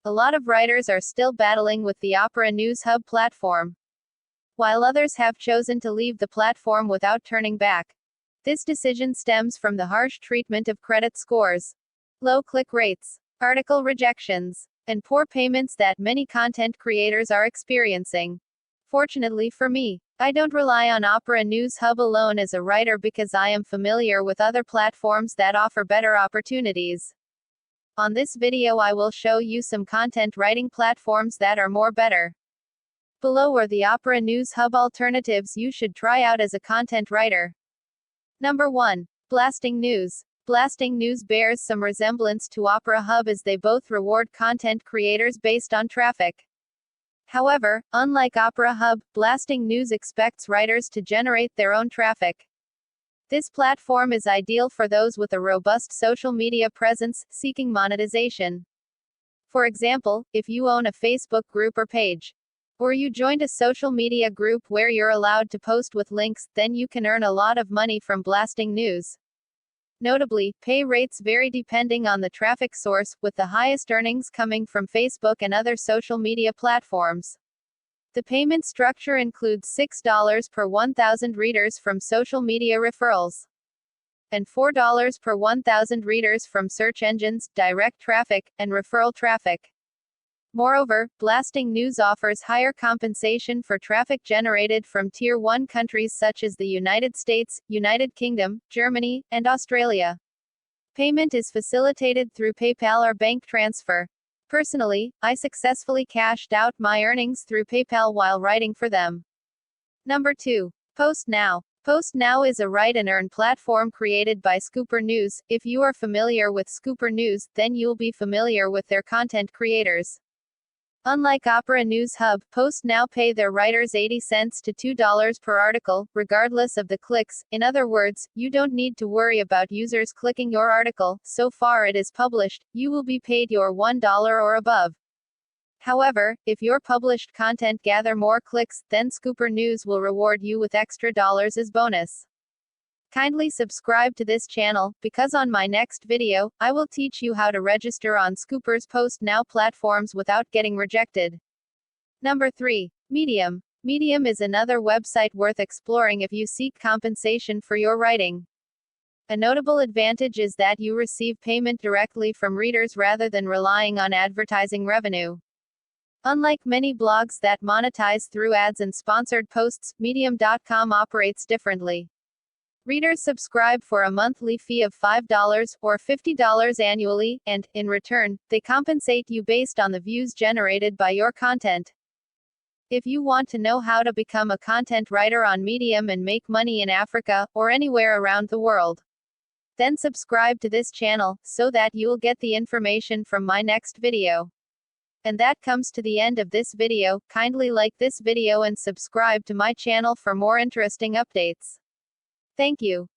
A lot of writers are still battling with the Opera News Hub platform, while others have chosen to leave the platform without turning back. This decision stems from the harsh treatment of credit scores, low click rates, article rejections, and poor payments that many content creators are experiencing. Fortunately for me, I don't rely on Opera News Hub alone as a writer because I am familiar with other platforms that offer better opportunities. On this video I will show you some content writing platforms that are more better. Below are the Opera News Hub alternatives you should try out as a content writer. Number 1. Blasting News. Blasting News bears some resemblance to Opera Hub as they both reward content creators based on traffic. However, unlike Opera Hub, Blasting News expects writers to generate their own traffic. This platform is ideal for those with a robust social media presence, seeking monetization. For example, if you own a Facebook group or page, or you joined a social media group where you're allowed to post with links, then you can earn a lot of money from Blasting News. Notably, pay rates vary depending on the traffic source, with the highest earnings coming from Facebook and other social media platforms. The payment structure includes $6 per 1,000 readers from social media referrals, and $4 per 1,000 readers from search engines, direct traffic, and referral traffic. Moreover, Blasting News offers higher compensation for traffic generated from Tier 1 countries such as the United States, United Kingdom, Germany, and Australia. Payment is facilitated through PayPal or bank transfer. Personally, I successfully cashed out my earnings through PayPal while writing for them. Number 2. Post Now. Post Now is a write and earn platform created by Scooper News. If you are familiar with Scooper News, then you'll be familiar with their content creators. Unlike Opera News Hub, Post Now pay their writers 80 cents to $2 per article, regardless of the clicks. In other words, you don't need to worry about users clicking your article. So far it is published, you will be paid your $1 or above. However, if your published content gather more clicks, then Scooper News will reward you with extra dollars as bonus. Kindly subscribe to this channel, because on my next video, I will teach you how to register on Scooper's Post Now platforms without getting rejected. Number 3. Medium. Medium is another website worth exploring if you seek compensation for your writing. A notable advantage is that you receive payment directly from readers rather than relying on advertising revenue. Unlike many blogs that monetize through ads and sponsored posts, Medium.com operates differently. Readers subscribe for a monthly fee of $5 or $50 annually, and, in return, they compensate you based on the views generated by your content. If you want to know how to become a content writer on Medium and make money in Africa, or anywhere around the world, then subscribe to this channel, so that you'll get the information from my next video. And that comes to the end of this video. Kindly like this video and subscribe to my channel for more interesting updates. Thank you.